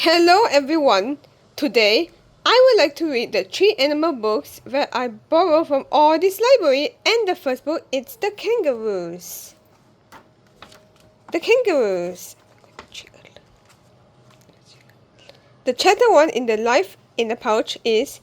Hello everyone! Today, I would like to read the 3 animal books that I borrowed from all this library, and the first book is The Kangaroos. The Kangaroos. The chapter 1 in the Life in a Pouch is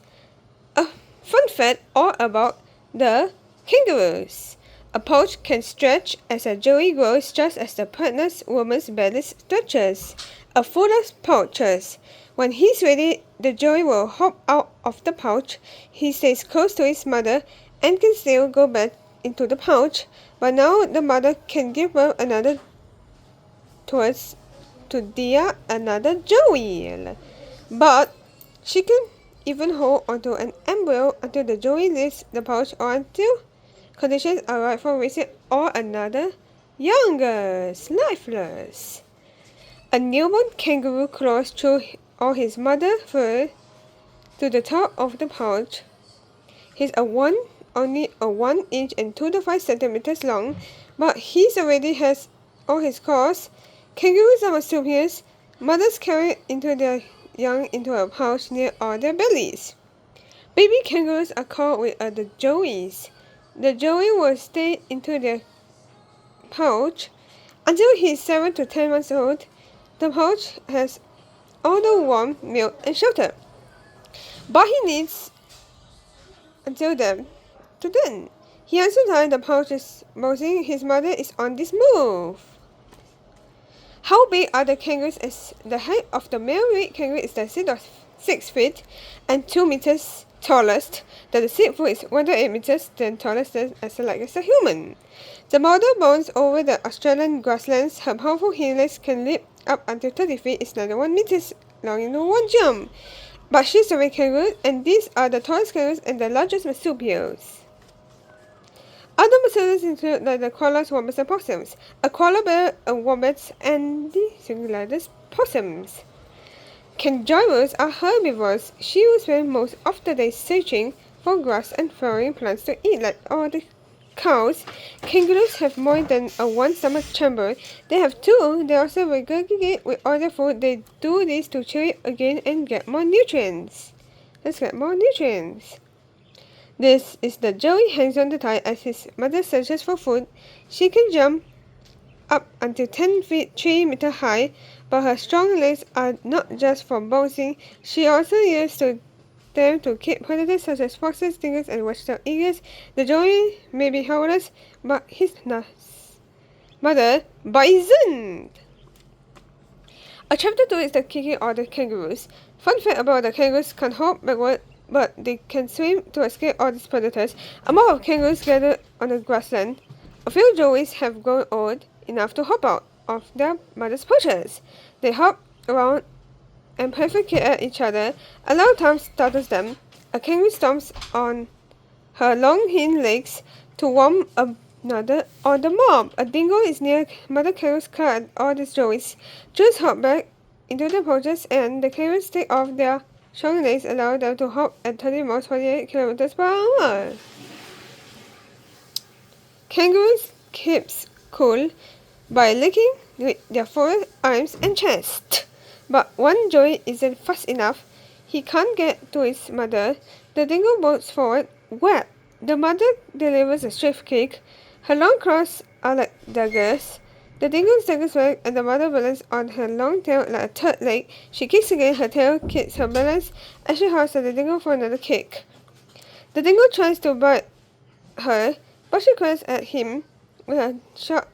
a fun fact all about the kangaroos. A pouch can stretch as a joey grows just as the pregnant woman's belly stretches. A fuller pouches. When he's ready, the joey will hop out of the pouch. He stays close to his mother and can still go back into the pouch, but now the mother can give birth another another joey. But she can even hold onto an embryo until the joey leaves the pouch or until conditions are right for raising or another youngest, lifeless. A newborn kangaroo crawls through all his mother fur to the top of the pouch. He's only a 1 inch and 2 to 5 centimeters long, but he's already has all his claws. Kangaroos are marsupials. Mothers carry into their young into a pouch near all their bellies. Baby kangaroos are called the joeys. The joey will stay into their pouch until he is 7 to 10 months old. The pouch has all the warmth, milk, and shelter, but he needs until then. He has to time the pouch is buzzing. His mother is on this move. How big are the kangaroos? As the height of the male red kangaroo is the 6 feet and 2 meters tallest. The seed foot is 1 to 8 meters, then tallest as a human. The model bounds over the Australian grasslands. Her powerful hind legs can leap up until 30 feet. It's another 1 meter long in one jump. But she's a red kangaroo, and these are the tallest kangaroos and the largest marsupials. Other marsupials include the koalas, wombats, and possums. A koala bear, a wombat, and the singularis possums. Kangaroos are herbivores. She will spend most of the day searching for grass and flowering plants to eat like all the cows. Kangaroos have more than one stomach chamber. They have 2. They also regurgitate with all their food. They do this to chew it again and get more nutrients. Let's get more nutrients. This is the joey hangs on the tie as his mother searches for food. She can jump up until 10 feet 3 meters high, but her strong legs are not just for bouncing. She also uses them to keep predators such as foxes, stingers, and watchdog eagles. The joey may be harmless, but his mother isn't. Chapter 2 is the kicking of the kangaroos. Fun fact about the kangaroos: can't hop backward, but they can swim to escape all these predators. A mob of kangaroos gather on the grassland. A few joeys have grown old enough to hop out of their mother's pouches. They hop around and perfectly at each other. A loud thump startles them. A kangaroo stomps on her long hind legs to warn another on the mob. A dingo is near mother kangaroo's car at all these joeys. Just hop back into their pouches, and the kangaroos take off their strong legs, allow them to hop at 30 miles 48 kilometers per hour. Kangaroos keeps cool by licking with their forearms and chest. But one joey isn't fast enough. He can't get to his mother. The dingo bolts forward. Whap! The mother delivers a swift kick. Her long claws are like daggers. The dingo staggers back, and the mother balances on her long tail like a third leg. She kicks again. Her tail keeps her balance as she hauls at the dingo for another kick. The dingo tries to bite her, but she claws at him with her sharp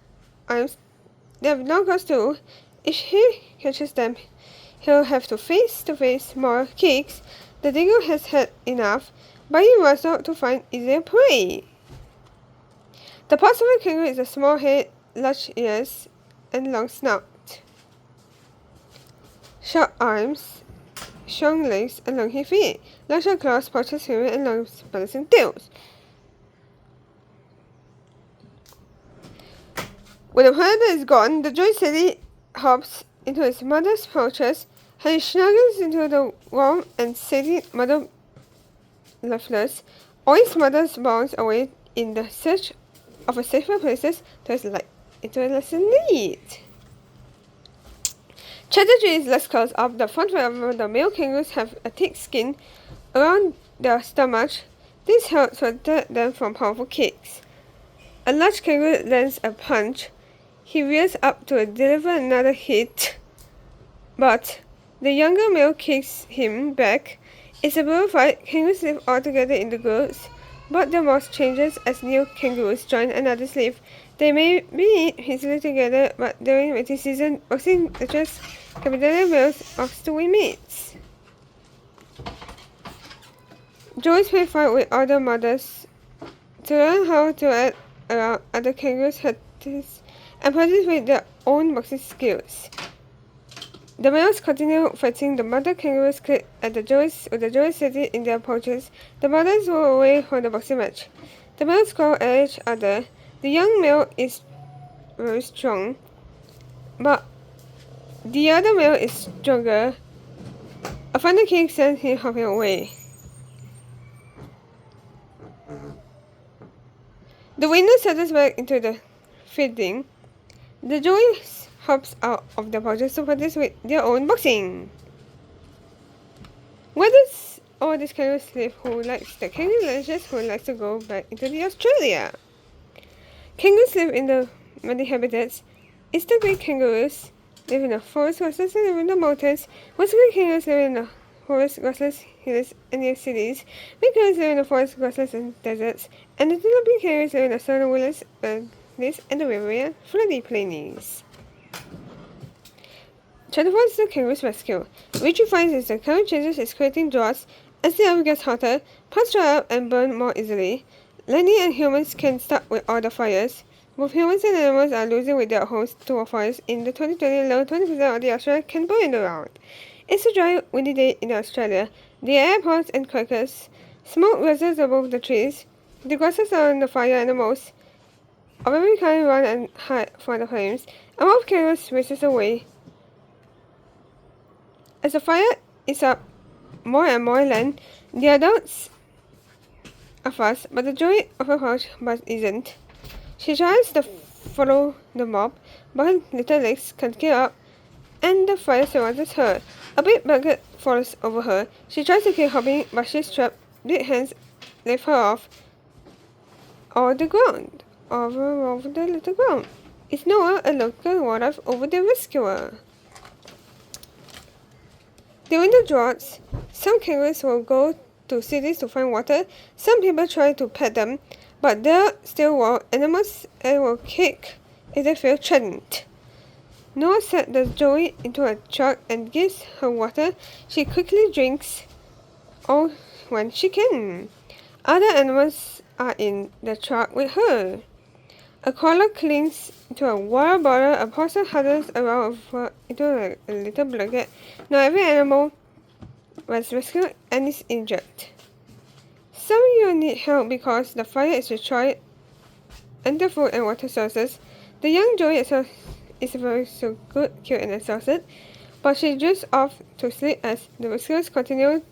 arms. They have long claws too. If he catches them, he'll have to face more kicks. The dingo has had enough, but he runs out to find easier prey. The possum kangaroo is a small head, large ears, and long snout. Short arms, strong legs, and long feet. Larger claws, pouches, humor, and long balancing tails. When the predator is gone, the joey steadily hops into his mother's pouches. He snuggles into the warm and steady mother lifeless. All his mothers bounce away in the search of a safer places to his into a lesson need. Strategy is less close up the front wherever the male kangaroos have a thick skin around their stomach. This helps protect them from powerful kicks. A large kangaroo lands a punch. He rears up to deliver another hit, but the younger male kicks him back. It's a brutal fight. Kangaroos live all together in the groups, but the most changes as new kangaroos join another slave. They may be easily together, but during mating season, boxing matches can be the males of to win mates. Joeys may fight with other mothers to learn how to act around other kangaroos' heads and practice with their own boxing skills. The males continue fighting. The mother kangaroos click at the joeys with the joeys sitting in their pouches. The mothers roll away from the boxing match. The males growl at each other. The young male is very strong, but the other male is stronger. A final kick sends him hopping away. The winner settles back into the feeding. The joeys hops out of the pouches to practice with their own boxing. Where does all this kangaroo live? Who likes the kangaroo lunches? Who likes to go back into the Australia? Kangaroos live in the muddy habitats. Eastern grey kangaroos live in the forest grasslands and live in the mountains. Western grey kangaroos live in the forest grasslands, hills, and near cities. Big kangaroos live in the forest grasslands and deserts. And the tilapia kangaroos live in the southern woodlands, and the Riverina floodplains. Chapter 4 is the kangaroo's rescue. Richie finds as the climate changes is creating droughts. As the air gets hotter, plants dry up and burn more easily. Lenny and humans can start with all the fires. Both humans and animals are losing with their homes to wildfires. In the 2020 low, 20% of the Australia can burn around. It's a dry, windy day in Australia. The air pours and crackles. Smoke rises above the trees. The grasses are on the fire animals of every kind run and hide from the flames. A mob of kangaroos races away. As the fire is up more and more land, the adults are fast, but the joey of her pouch but isn't. She tries to follow the mob, but her little legs can't get up, and the fire surrounds her. A big bucket falls over her. She tries to keep hopping, but she's trapped. Big hands lift her off the ground. Over the little ground. It's Noah, a local wildlife, over the rescuer. During the droughts, some kangaroos will go to cities to find water. Some people try to pet them, but they're still wild animals and will kick if they feel threatened. Noah sets the joey into a truck and gives her water. She quickly drinks all when she can. Other animals are in the truck with her. A koala clings to a water bottle. A possum huddles around into a little blanket. Not every animal was rescued and is injured. Some of you need help because the fire is destroyed and the food and water sources. The young joey is very so good, cute and exhausted, but she drifts off to sleep as the rescuers continue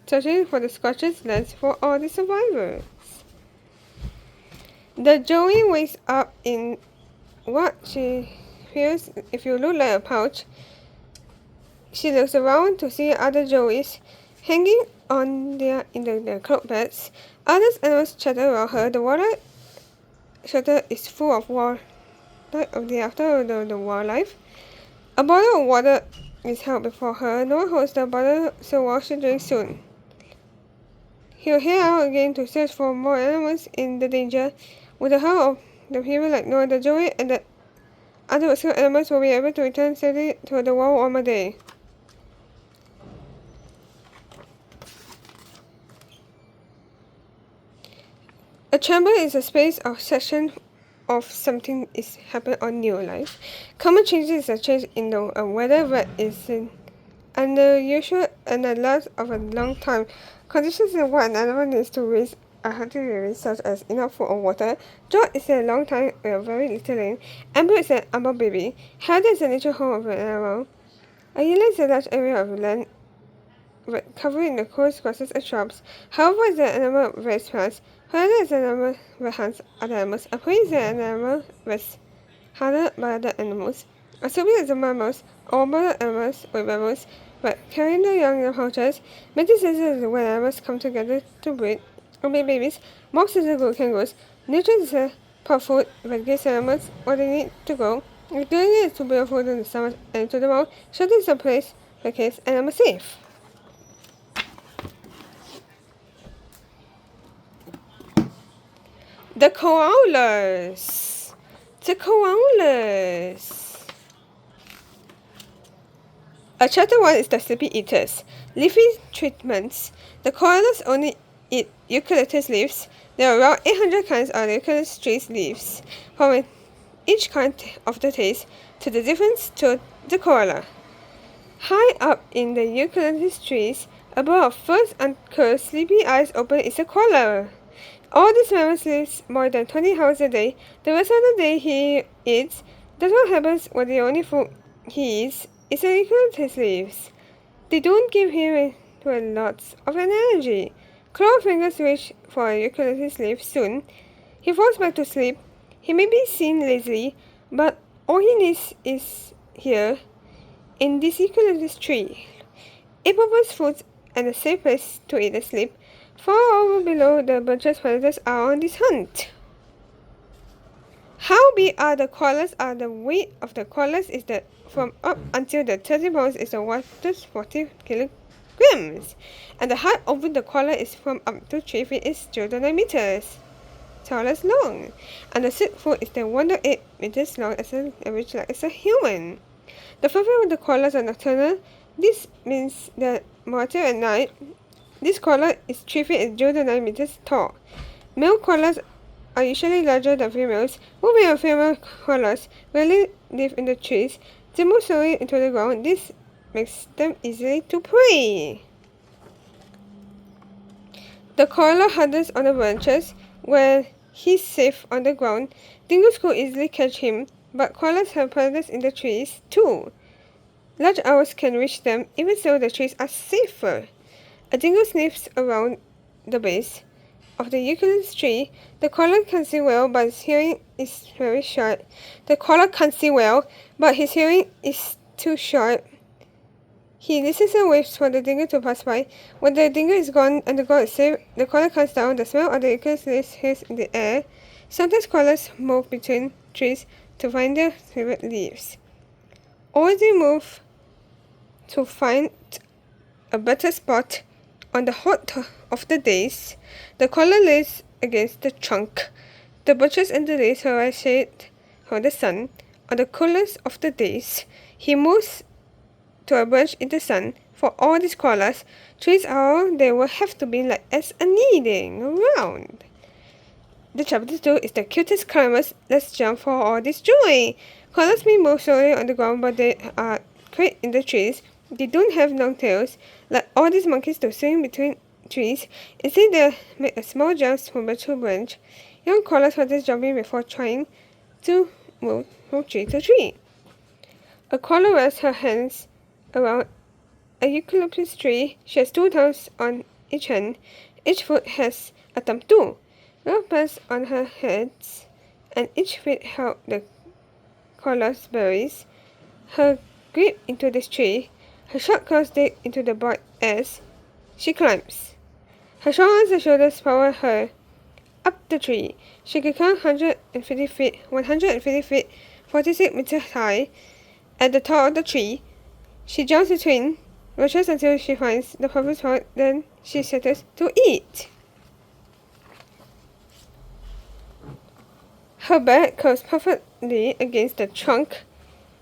searching for the scorched lands for all the survivors. The joey wakes up in what she feels if you look like a pouch. She looks around to see other joeys hanging on their cloak beds. Other animals chatter around her. The water shelter is full of the wildlife. A bottle of water is held before her. Noah holds the bottle so while she drinks soon. He'll head out again to search for more animals in the danger. With the help of the people like Noah, the joey and the other rescued animals will be able to return safely to the world warmer day. A chamber is a space or section of something is happened on new life. Common changes is a change in the weather that is unusual and the last of a long time. Conditions in what an animal needs to raise a healthy living, such as enough food or water. Drought is a long time with very little rain. Amber is an amber baby. Heather is the natural home of an animal. A yearling is a large area of land covered in the coarse grasses and shrubs. However, is an animal that raised plants. Predator is an animal that hunts other animals. A prey is an animal that's hunted by other animals. Assuming as the mammals, all mother animals with mammals, but carrying the young in the pouches, metastasism is when animals come together to breed or make babies. Most of the group can grow. Nutrients is a powerful that gives animals what they need to grow. The goal is to build food in the stomach and into the mouth. Shelter is a place that keeps animals safe. The koalas. The koalas. Chapter 1 is the sleepy eaters. Leafy treatments. The koalas only eat eucalyptus leaves. There are around 800 kinds of eucalyptus tree leaves, from each kind of the taste to the difference to the koala. High up in the eucalyptus trees, above first uncurled, sleepy eyes open, is a koala. All these mammals live more than 20 hours a day. The rest of the day he eats. That's what happens when the only food he eats is the eucalyptus leaves. They don't give him lots of energy. Claw fingers reach for a eucalyptus leaf soon. He falls back to sleep. He may be seen lazily, but all he needs is here, in this eucalyptus tree. It provides food and a safe place to eat and sleep. Far over below, the bunches predators are on this hunt. How big are the koalas? The weight of the koalas is that from up until the 30 pounds is the water's 40 kilograms, and the height over the koala is from up to 3 feet is 0.9 meters. Tallest long, and the silk foot is then 1.8 meters long as an average like as a human. The fur of the koalas are nocturnal. This means that more at night. This koala is 3 feet and 0.9 meters tall. Male koalas are usually larger than females. Moving and female koalas rarely live in the trees. They move slowly into the ground. This makes them easy to prey. The koala huddles on the branches where he's safe on the ground. Dingoes could easily catch him, but koalas have predators in the trees too. Large owls can reach them, even though the trees are safer. A dingo sniffs around the base of the eucalyptus tree. The koala can see well, but his hearing is very short. The koala can see well, but his hearing is too short. He listens and waits for the dingo to pass by. When the dingo is gone and the goal is safe, the koala comes down. The smell of the eucalyptus is in the air. Sometimes koalas move between trees to find their favorite leaves. Or they move to find a better spot. On the hot of the days, the koala lays against the trunk. The bushes and the leaves provide shade from the sun. On the coolest of the days, he moves to a branch in the sun. For all these koalas, trees are all they will have to be like as a kneading around. The chapter 2 is the cutest climbers. Let's jump for all this joy. Koalas may move slowly on the ground, but they are quick in the trees. They don't have long tails, like all these monkeys to swing between trees. Instead, they make a small jumps from branch to branch. Young koalas practice jumping before trying to move from tree to tree. A koala rests her hands around a eucalyptus tree. She has 2 thumbs on each hand. Each foot has a thumb too. Little pads on her heads, and each feet held the koala's berries. Her grip into this tree. Her short claws dig into the bark as she climbs. Her strong arms and shoulders power her up the tree. She can climb 150 feet, 46 meters high. At the top of the tree, she jumps between branches until she finds the perfect spot. Then she settles to eat. Her back curves perfectly against the trunk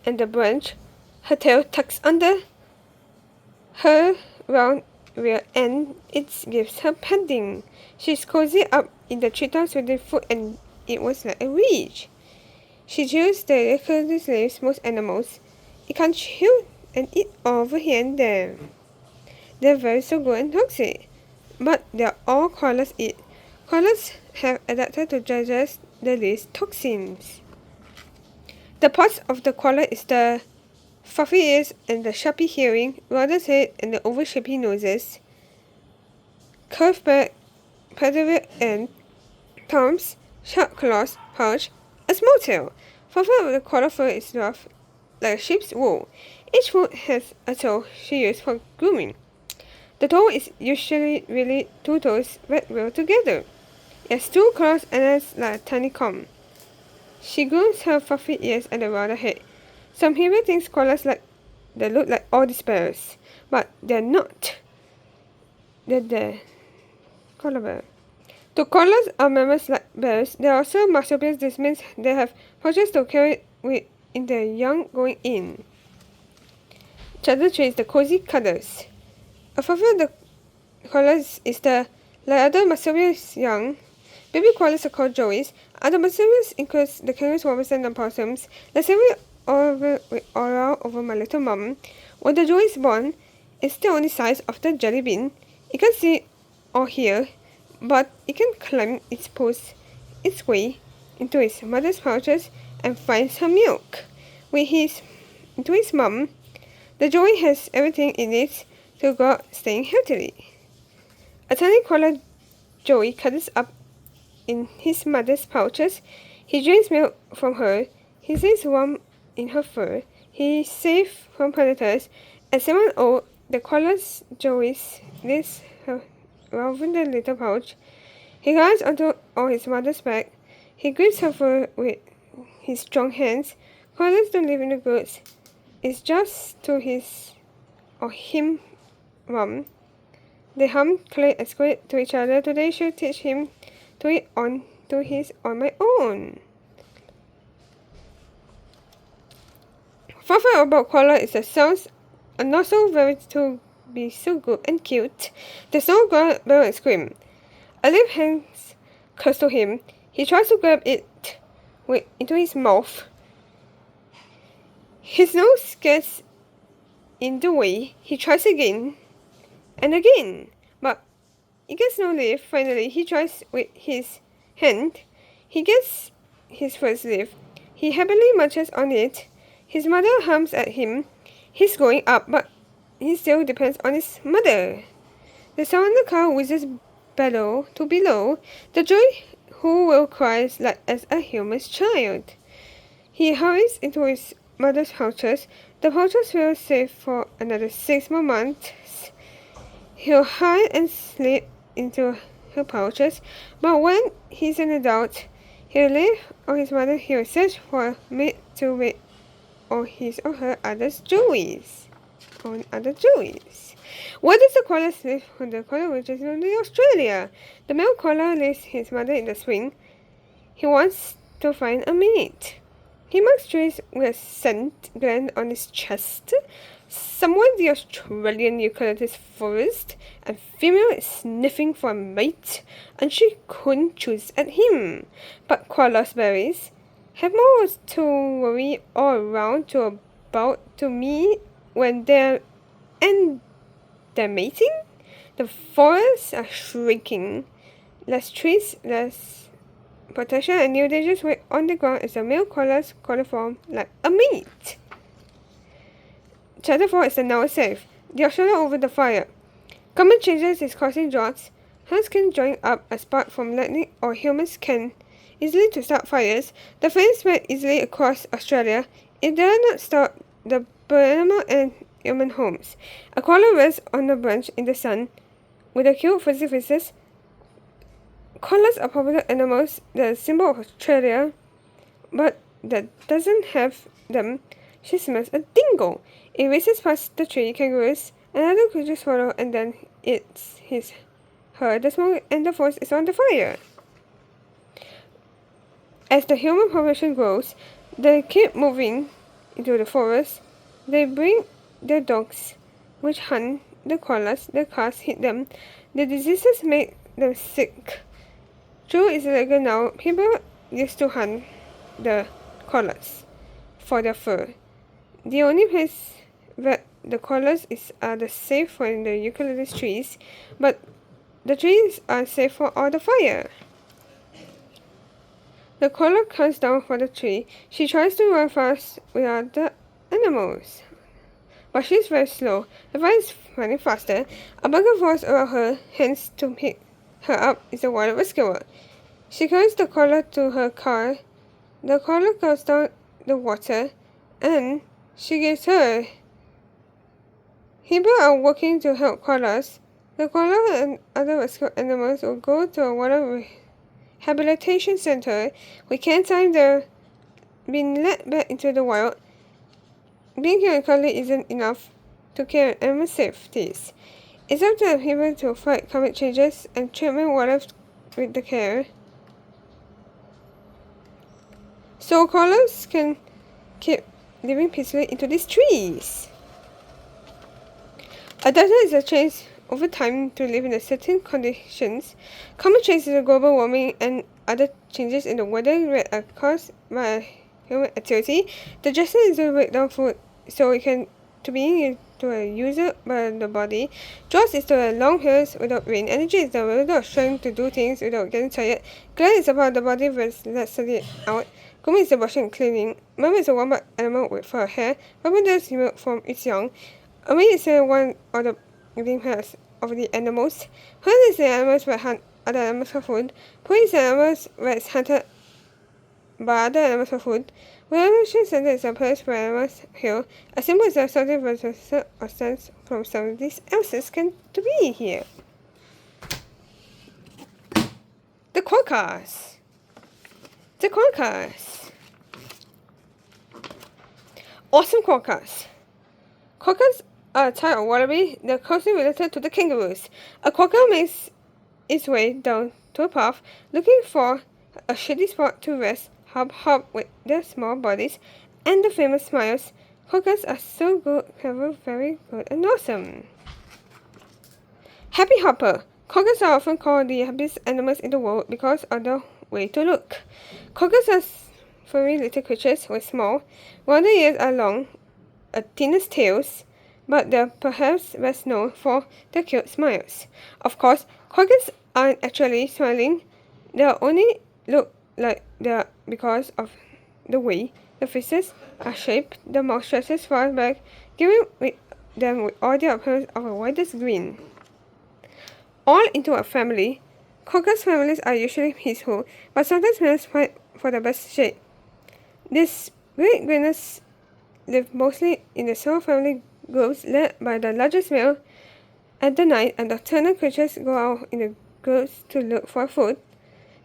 and the branch. Her tail tucks under her round rear end. It gives her padding. She's cozy up in the treetops with the food, and it was like a reach. She chews the eucalyptus leaves. Most animals, it can't chew and eat over here and there. They're very so good and toxic, but they're all koalas eat. Koalas have adapted to digest the leaves toxins. The parts of the koala is the fluffy ears and the sharpy hearing, rounded head and the oval shapy noses, curved back, pedigree and thumbs, sharp claws, pouch, a small tail. Fluffy of the koala fur is rough like a sheep's wool. Each foot has a toe she used for grooming. The toe is usually really two toes that roll together. It has two claws and has like a tiny comb. She grooms her fluffy ears and around her head. Some people think koalas they look like all these bears, but they're not. They're the koala bear. The koalas are mammals like bears. They are also marsupials. This means they have pouches to carry with in their young going in. Chapter 3 is the cozy cuddles. A favorite of the koalas is the like other marsupials young. Baby koalas are called joeys. Other marsupials include the kangaroos, wombats, and opossums. Let's say we aura over my little mum. When the joey is born, it's the only size of the jelly bean. It can see or hear, but it can climb its way into its mother's pouches and finds her milk. Into his mum, the joey has everything it needs to grow up staying healthily. A tiny koala joey cuddles up in his mother's pouches. He drinks milk from her. He stays warm in her fur. He is safe from predators. At 7 old, the koala's joey lays her around the little pouch. He glides onto on his mother's back. He grips her fur with his strong hands. Koalas don't live in the goods. It's just to his or him mum. They hum, clay, and squeak to each other. Today should teach him to it on to his on my own. Fun fact about koala is that sounds are not so very to be so good and cute. There's no growl, bellow, and scream. A leaf hangs close to him. He tries to grab it into his mouth. His nose gets in the way. He tries again and again, but he gets no leaf. Finally, he tries with his hand. He gets his first leaf. He happily munches on it. His mother hums at him. He's going up, but he still depends on his mother. The sound in the car whizzes below. The joy who will cry as a human child. He hurries into his mother's pouches. The pouches feel safe for another 6 more months. He'll hide and slip into her pouches, but when he's an adult, he'll live on his mother. He'll search for a mate to wait on his or her other joeys. Where does the koala live when the koala reaches only Australia? The male koala leaves his mother in the spring. He wants to find a mate. He marks trees with a scent gland on his chest. Somewhere in the Australian eucalyptus forest, a female is sniffing for a mate, and she couldn't choose at him. But koalas berries have more to worry all around to me when they're mating. The forests are shrinking. Less trees, less protection, and new dangers wait on the ground as the male koalas coliform like a mate. Chapter 4 is the now safe. The Australia over the fire. Common changes is causing droughts. Hands can join up a spark from lightning, or humans can easily to start fires. The flames spread easily across Australia. It dare not stop the animal and human homes. A koala rests on a branch in the sun with a cute fuzzy faces. Koalas are popular animals, the symbol of Australia, but that doesn't have them. She smells a dingo. It races past the tree kangaroos. Another creatures follow, and then it's her. The smoke and the forest is on the fire. As the human population grows, they keep moving into the forest. They bring their dogs, which hunt the koalas. The cars hit them. The diseases make them sick. True is illegal now. People used to hunt the koalas for their fur. The only place that the koalas are the safe for in the eucalyptus trees, but the trees are safe for all the fire. The koala comes down for the tree. She tries to run fast without the animals, but she's very slow. The fire is running faster. A bugger falls around her hands to pick her up is a water rescuer. She carries the koala to her car. The koala goes down the water and she gives her. People are working to help koalas. The koala and other rescued animals will go to a water rehabilitation center. With time they're being led back into the wild. Being here currently isn't enough to care animal safety. It's up to people to fight climate changes and treatment water with the care. So koalas can keep living peacefully into these trees. Adaptation is a change over time to live in certain conditions. Common changes in global warming and other changes in the weather that are caused by human activity. Digestion is to break down food so it can to be to a user by the body. Drought is to a long periods without rain. Energy is the ability of strength to do things without getting tired. Gland is about the body that lets it out. Grooming is the washing and cleaning. Mama is a warm-up animal with fur hair. Mama does milk from its young. A meat is one of the living pairs of the animals. Hunt is the animals that hunt other animals for food. Prey is the animals that is hunted by other animals for food. Reproduction center is a place where animals heal. A symbol is something that or sense from somebody else's can to be here. The quokkas. The quokkas. Awesome quokkas. Quokkas are a type of wallaby that are closely related to the kangaroos. A quokka makes its way down to a path looking for a shady spot to rest. Hop with their small bodies and the famous smiles. Quokkas are so good, clever, very good, and awesome. Happy Hopper. Quokkas are often called the happiest animals in the world because of the way to look. Quokkas are furry little creatures with small, rounded ears are long, a thinner tails, but they're perhaps best known for their cute smiles. Of course, quokkas aren't actually smiling. They only look like they are because of the way the faces are shaped. The mouth stretches far back, giving them with all the appearance of a widest grin. All into a family. Quokkas families are usually peaceful, but sometimes males fight for the best shade. These great grinners live mostly in the small family groups led by the largest male. At the night, and nocturnal creatures go out in the groups to look for food.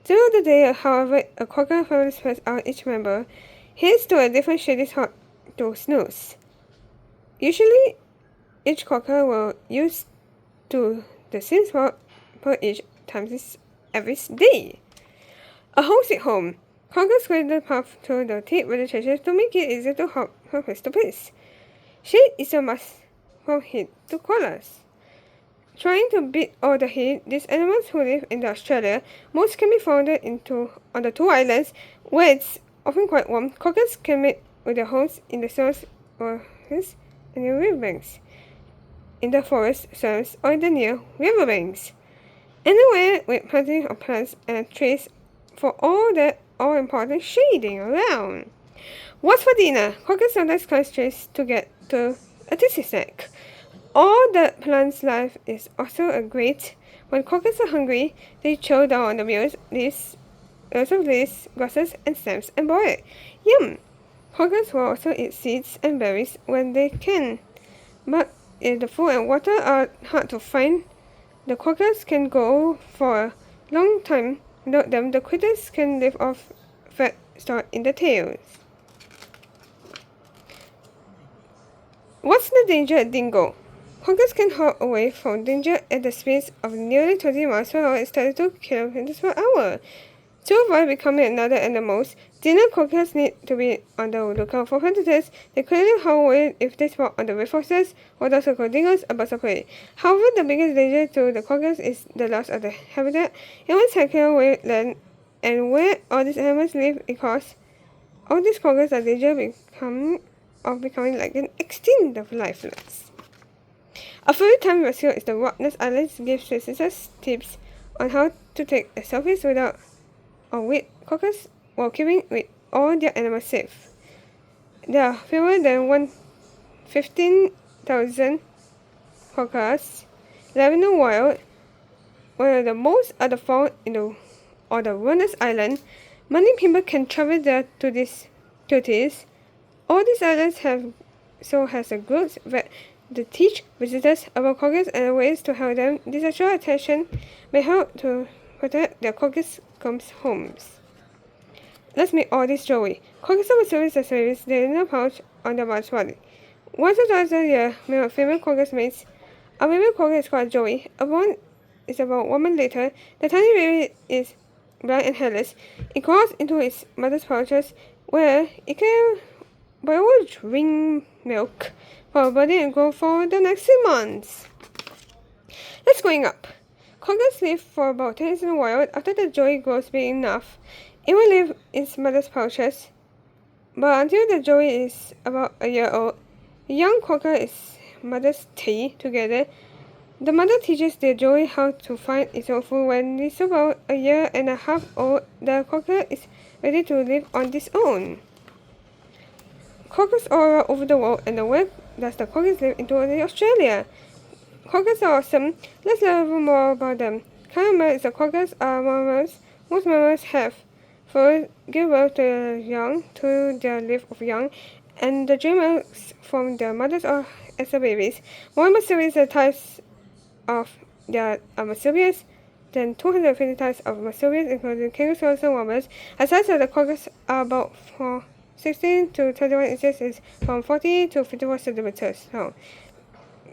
During the day, however, a quokka family spreads out each member heads to a different shady spot to snooze. Usually, each quokka will use to the same spot per each time every day. A homesick home. Quokkas create the path through the thick vegetation to make it easier to hop from place to place. Shade is a must from heat to koalas. Trying to beat all the heat, these animals who live in Australia, most can be found on the two islands where it's often quite warm. Quokkas can mate with their homes in the swamps or hills and near riverbanks, in the forest swamps or in the near riverbanks. Anywhere with plenty of plants and trees for all that all-important shading around. What's for dinner? Quokkas sometimes climb trees to get to a tasty snack. All that plant's life is also a great. When quokkas are hungry, they chow down on the leaves of leaves, grasses, and stems and boil it. Yum! Quokkas will also eat seeds and berries when they can. But if the food and water are hard to find, the quokkas can go for a long time. Without them, the critters can live off fat stored in the tails. What's the danger at Dingo? Quokkas can hop away from danger at the speed of nearly 20 miles per hour instead of 2 kilometers per hour. To avoid becoming another animals, dinner quokkas need to be on the lookout for predators. They clearly haul away if they spot on the reinforcers or those are dingoes and birds of prey. However, the biggest danger to the quokkas is the loss of the habitat. Humans have cleared away land and where all these animals live because all these quokkas are danger becoming like an extinct of lifeless. A favorite time rescue is the Rottnest Islands gives visitors tips on how to take a selfies without or with quokkas while keeping with all their animals safe. There are fewer than 15,000 quokkas living in the wild. One of the most are found in the Rottnest Island. Many people can travel there to these cuties. All these islands have also has a group where they teach visitors about corgis and ways to help them. This extra attention may help to protect their corgis homes. Let's meet Audie's Joey. Corgis are service accessories, they're in a pouch on their body. Once or twice a year, male and female corgis mates. A female corgi is called Joey. A born is about 1 month later. The tiny baby is black and hairless. It crawls into its mother's pouches, where it can drink milk for a body and grow for the next 6 months. Let's going up. Corgis live for about 10 years in the wild. After the Joey grows big enough, it will live in its mother's pouches. But until the Joey is about a year old, the young quokka is mother's tea together. The mother teaches the Joey how to find its own food. When it's about a year and a half old, the quokka is ready to live on its own. Quokkas are all over the world, and where does the quokkas live in Australia? Quokkas are awesome. Let's learn more about them. Caramel is the quokkas are mammals. Most mammals have first give birth to young to their live of young, and the dreamers from their mothers or as the babies. More mysterious types of there are Massobius, then 250 types of Massobius, including kangaroos and wombats. The size of the quokkas are about 16 to 21 inches, is from 40 to 54 centimeters long.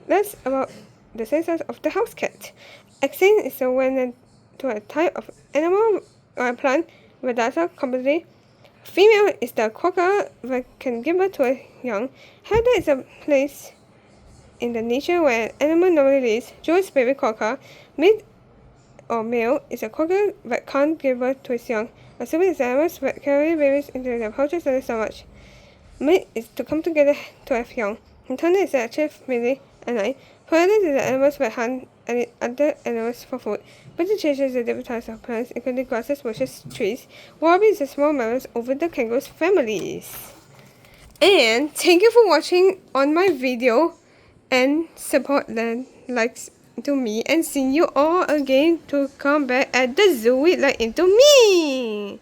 That's about the same size of the house cat. Extinct is when to a type of animal or plant with data completely. Female is the quokka that can give birth to a young. Habitat is a place in the nature where an animal normally lives. Joey's baby quokka, male or male, is a quokka that can't give birth to its young. Assuming it's animals that carry babies into their pouches and so much. Mate is to come together to have young. Intended is actually mainly at night. Predators is the animals that hunt and eat other animals for food. Vegetation is the different types of plants, including grasses, bushes, trees. Wallabies are small mammals over the kangaroos families. And thank you for watching on my video and support the likes to me, and see you all again to come back at the zoo with like into me.